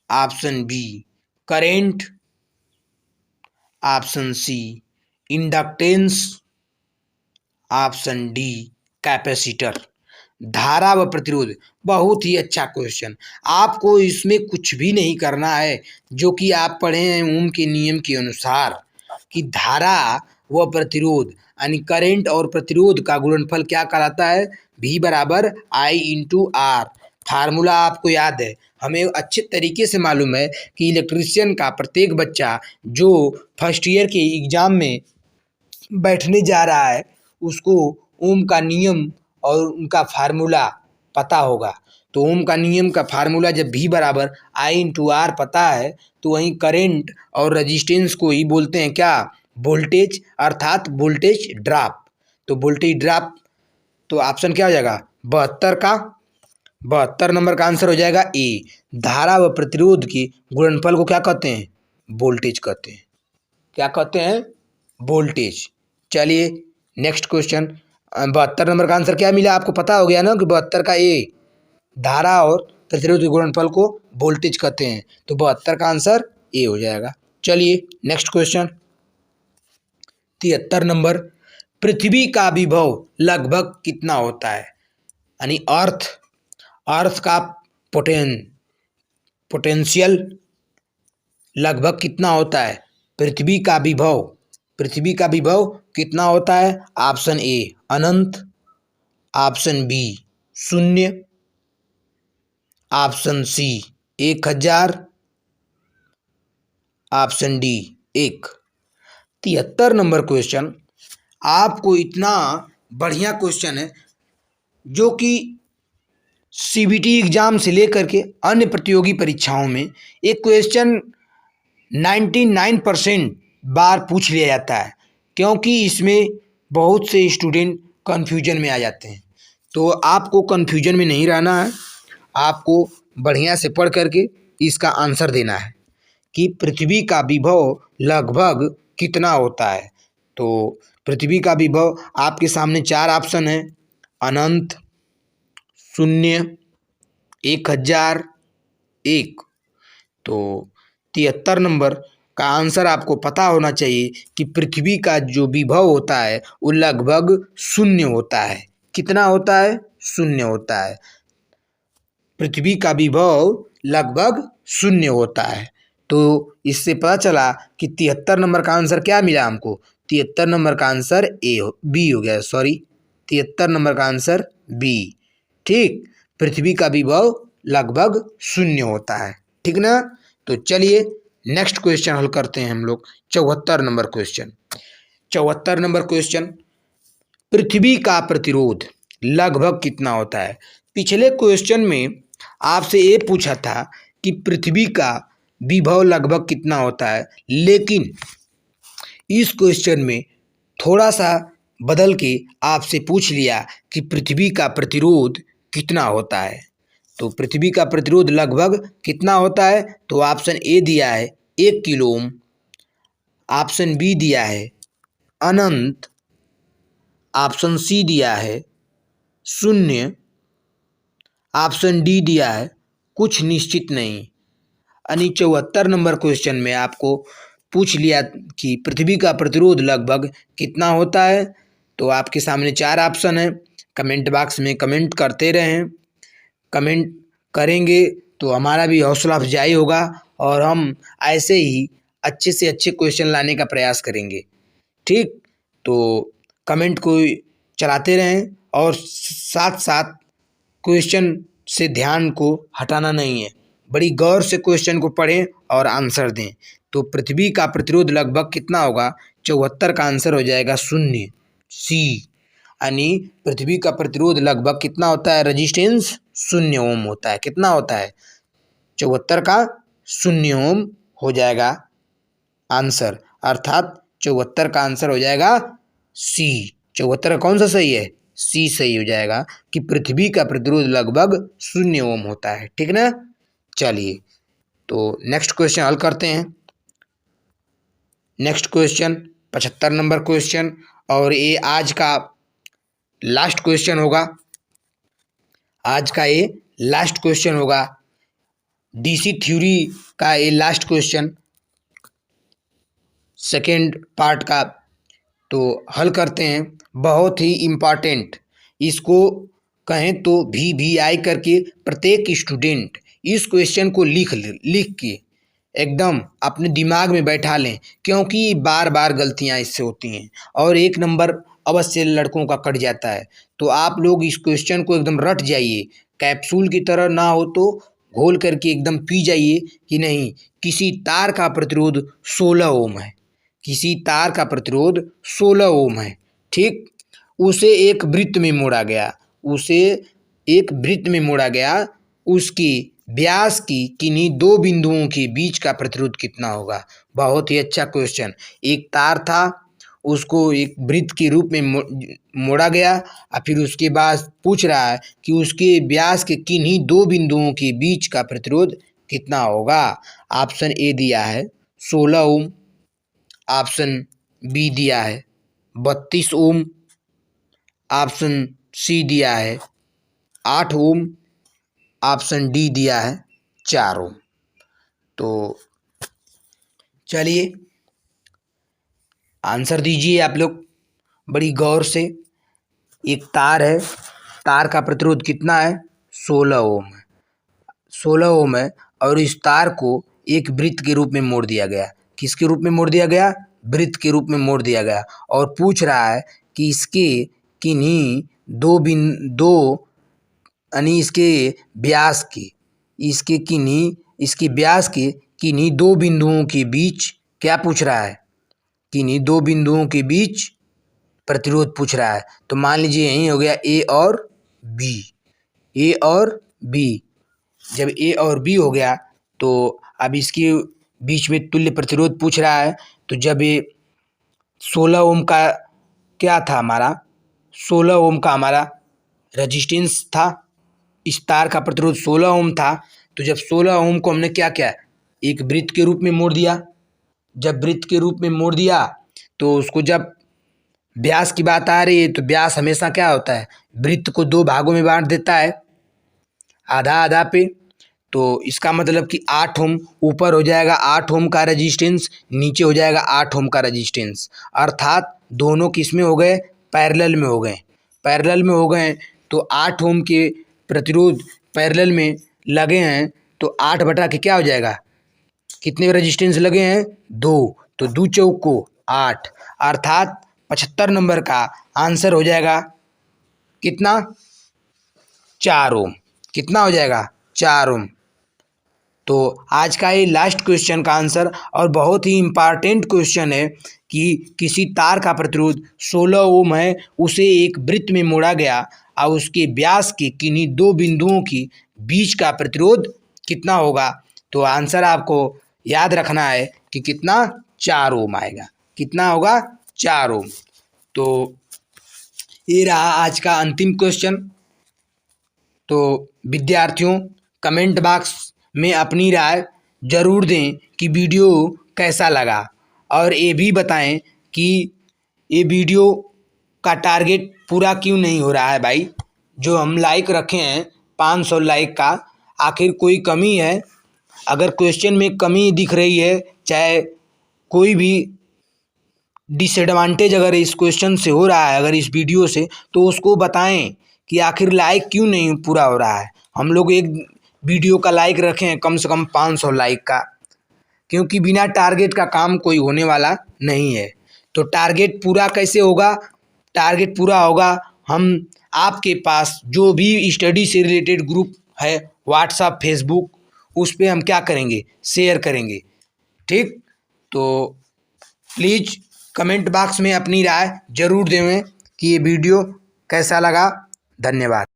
option B current, option C inductance, option D capacitor. धारा व प्रतिरोध, बहुत ही अच्छा क्वेश्चन। आपको इसमें कुछ भी नहीं करना है, जो कि आप पढ़े हैं ओम के नियम के अनुसार कि धारा व प्रतिरोध यानी करंट और प्रतिरोध का गुणनफल क्या कहलाता है? V बराबर I इंटू आर। फार्मूला आपको याद है, हमें अच्छे तरीके से मालूम है कि इलेक्ट्रीशियन का प्रत्येक बच्चा जो फर्स्ट ईयर के एग्जाम में बैठने जा रहा है उसको ओम का नियम और उनका फार्मूला पता होगा। तो ओम का नियम का फार्मूला जब V बराबर I इंटू आर पता है तो वहीं करेंट और रजिस्टेंस को ही बोलते हैं क्या? वोल्टेज, अर्थात वोल्टेज ड्रॉप। तो वोल्टेज ड्रॉप, तो ऑप्शन क्या हो जाएगा? 72 नंबर का आंसर हो जाएगा ए। धारा व प्रतिरोध की गुणनफल को क्या कहते हैं? वोल्टेज कहते हैं। क्या कहते हैं? वोल्टेज। चलिए नेक्स्ट क्वेश्चन, 72 नंबर का आंसर क्या मिला? आपको पता हो गया ना कि 72 का ए, धारा और प्रतिरोध के गुणनफल को वोल्टेज कहते हैं। तो 72 का आंसर ए हो जाएगा। चलिए नेक्स्ट क्वेश्चन, 73 नंबर, पृथ्वी का विभव लगभग कितना होता है? यानी अर्थ का पोटेंशियल लगभग कितना होता है? पृथ्वी का विभव कितना होता है? ऑप्शन ए अनंत, ऑप्शन बी शून्य, option C 1000, option D 1। 73 number question, आपको इतना बढ़िया क्वेश्चन है जो कि सीबीटी एग्जाम से लेकर के अन्य प्रतियोगी परीक्षाओं में एक क्वेश्चन 99% बार पूछ लिया जाता है, क्योंकि इसमें बहुत से स्टूडेंट कन्फ्यूजन में आ जाते हैं। तो आपको कन्फ्यूजन में नहीं रहना है, आपको बढ़िया से पढ़ करके इसका आंसर देना है कि पृथ्वी का विभव लगभग कितना होता है। तो पृथ्वी का विभव आपके सामने 4 ऑप्शन है, अनंत, शून्य, 1000, 1। तो 73 नंबर का आंसर आपको पता होना चाहिए कि पृथ्वी का जो विभव होता है वो लगभग शून्य होता है। कितना होता है? शून्य होता है। पृथ्वी का विभव लगभग शून्य होता है। तो इससे पता चला कि 73 नंबर का आंसर क्या मिला हमको? 73 नंबर का आंसर बी हो गया, सॉरी 73 नंबर का आंसर बी। ठीक, पृथ्वी का विभव लगभग शून्य होता है। ठीक ना? तो चलिए नेक्स्ट क्वेश्चन हल करते हैं हम लोग। 74 नंबर क्वेश्चन, 74 नंबर क्वेश्चन, पृथ्वी का प्रतिरोध लगभग कितना होता है? पिछले क्वेश्चन में आपसे ये पूछा था कि पृथ्वी का विभव लगभग कितना होता है, लेकिन इस क्वेश्चन में थोड़ा सा बदल के आपसे पूछ लिया कि पृथ्वी का प्रतिरोध कितना होता है। तो पृथ्वी का प्रतिरोध लगभग कितना होता है? तो ऑप्शन ए दिया है 1 किलो ओम, ऑप्शन बी दिया है अनंत, ऑप्शन सी दिया है शून्य, ऑप्शन डी दिया है कुछ निश्चित नहीं। यानी 74 नंबर क्वेश्चन में आपको पूछ लिया कि पृथ्वी का प्रतिरोध लगभग कितना होता है। तो आपके सामने 4 ऑप्शन है, कमेंट बॉक्स में कमेंट करते रहें। कमेंट करेंगे तो हमारा भी हौसला अफजाई होगा और हम ऐसे ही अच्छे से अच्छे क्वेश्चन लाने का प्रयास करेंगे। ठीक, तो कमेंट को चलाते रहें और साथ साथ क्वेश्चन से ध्यान को हटाना नहीं है, बड़ी गौर से क्वेश्चन को पढ़ें और आंसर दें। तो पृथ्वी का प्रतिरोध लगभग कितना होगा? 74 का आंसर हो जाएगा शून्य, सी। यानी पृथ्वी का प्रतिरोध लगभग कितना होता है? रेजिस्टेंस शून्य ओम होता है। कितना होता है? 74 का शून्य ओम हो जाएगा आंसर, अर्थात 74 का आंसर हो जाएगा सी। 74 कौन सा सही है? सी सही हो जाएगा कि पृथ्वी का प्रतिरोध लगभग शून्य ओम होता है। ठीक ना? चलिए तो नेक्स्ट क्वेश्चन हल करते हैं। नेक्स्ट क्वेश्चन 75 नंबर क्वेश्चन, और ये आज का लास्ट क्वेश्चन होगा। आज का ये लास्ट क्वेश्चन होगा, डीसी थ्योरी का ये लास्ट क्वेश्चन, सेकेंड पार्ट का। तो हल करते हैं, बहुत ही इम्पॉर्टेंट। इसको कहें तो VVI करके प्रत्येक स्टूडेंट इस क्वेश्चन को लिख के एकदम अपने दिमाग में बैठा लें, क्योंकि बार बार गलतियां इससे होती हैं और एक नंबर अवश्य लड़कों का कट जाता है। तो आप लोग इस क्वेश्चन को एकदम रट जाइए, कैप्सूल की तरह ना हो तो घोल करके एकदम पी जाइए कि नहीं। किसी तार का प्रतिरोध 16 ओम है, किसी तार का प्रतिरोध 16 ओम है, ठीक। उसे एक वृत्त में मोड़ा गया, उसे एक वृत्त में मोड़ा गया, उसकी व्यास की किन्हीं दो बिंदुओं के बीच का प्रतिरोध कितना होगा। बहुत ही अच्छा क्वेश्चन। एक तार था, उसको एक वृत्त के रूप में मोड़ा गया और फिर उसके बाद पूछ रहा है कि उसके व्यास के किन्हीं दो बिंदुओं के बीच का प्रतिरोध कितना होगा। ऑप्शन ए दिया है 16 ओम, ऑप्शन बी दिया है 32 ओम, ऑप्शन सी दिया है 8 ओम, ऑप्शन डी दिया है 4 ओम। तो चलिए आंसर दीजिए आप लोग बड़ी गौर से। एक तार है, तार का प्रतिरोध कितना है 16 ओम है, 16 ओम है, और इस तार को एक वृत्त के रूप में मोड़ दिया गया। किसके रूप में मोड़ दिया गया? वृत्त के रूप में मोड़ दिया गया। और पूछ रहा है कि इसके किन्हीं दो यानी इसके व्यास के, इसके व्यास के किन्हीं दो बिंदुओं के बीच क्या पूछ रहा है? किन्हीं दो बिंदुओं के बीच प्रतिरोध पूछ रहा है। तो मान लीजिए यही हो गया ए और बी, ए और बी। जब ए और बी हो गया तो अब इसके बीच में तुल्य प्रतिरोध पूछ रहा है। तो जब ये 16 ओम का क्या था हमारा, 16 ओम का हमारा रेजिस्टेंस था, इस तार का प्रतिरोध 16 ओम था। तो जब 16 ओम को हमने क्या किया, एक वृत्त के रूप में मोड़ दिया। जब वृत्त के रूप में मोड़ दिया तो उसको, जब व्यास की बात आ रही है तो व्यास हमेशा क्या होता है, वृत्त को दो भागों में बांट देता है, आधा आधा पे। तो इसका मतलब कि 8 ओम ऊपर हो जाएगा 8 ओम का रेजिस्टेंस, नीचे हो जाएगा 8 ओम का रेजिस्टेंस। अर्थात दोनों किस में हो गए, पैरेलल में हो गए। पैरेलल में हो गए तो 8 ओम के प्रतिरोध पैरेलल में लगे हैं, तो 8 बटा के क्या हो जाएगा, कितने रेजिस्टेंस लगे हैं, 2। तो 2 चौक को 8, अर्थात 75 नंबर का आंसर हो जाएगा कितना, 4 ओम। कितना हो जाएगा, 4 ओम। तो आज का ये लास्ट क्वेश्चन का आंसर, और बहुत ही इम्पॉर्टेंट क्वेश्चन है कि किसी तार का प्रतिरोध 16 ओम है, उसे एक वृत्त में मोड़ा गया और उसके व्यास के किन्हीं दो बिंदुओं के बीच का प्रतिरोध कितना होगा। तो आंसर आपको याद रखना है कि कितना, 4 ओम आएगा। कितना होगा, 4 ओम। तो ये रहा आज का अंतिम क्वेश्चन। तो विद्यार्थियों, कमेंट बॉक्स में अपनी राय जरूर दें कि वीडियो कैसा लगा, और ये भी बताएं कि ये वीडियो का टारगेट पूरा क्यों नहीं हो रहा है भाई। जो हम लाइक रखे हैं 500 लाइक का, आखिर कोई कमी है? अगर क्वेश्चन में कमी दिख रही है, चाहे कोई भी डिसएडवांटेज अगर इस क्वेश्चन से हो रहा है, अगर इस वीडियो से, तो उसको बताएं कि आखिर लाइक क्यों नहीं पूरा हो रहा है। हम लोग एक वीडियो का लाइक रखें कम से कम 500 लाइक का, क्योंकि बिना टारगेट का काम कोई होने वाला नहीं है। तो टारगेट पूरा कैसे होगा? टारगेट पूरा होगा, हम आपके पास जो भी स्टडी से रिलेटेड ग्रुप है, व्हाट्सएप, फेसबुक, उस पर हम क्या करेंगे, शेयर करेंगे, ठीक। तो प्लीज़ कमेंट बॉक्स में अपनी राय जरूर दें कि ये वीडियो कैसा लगा। धन्यवाद।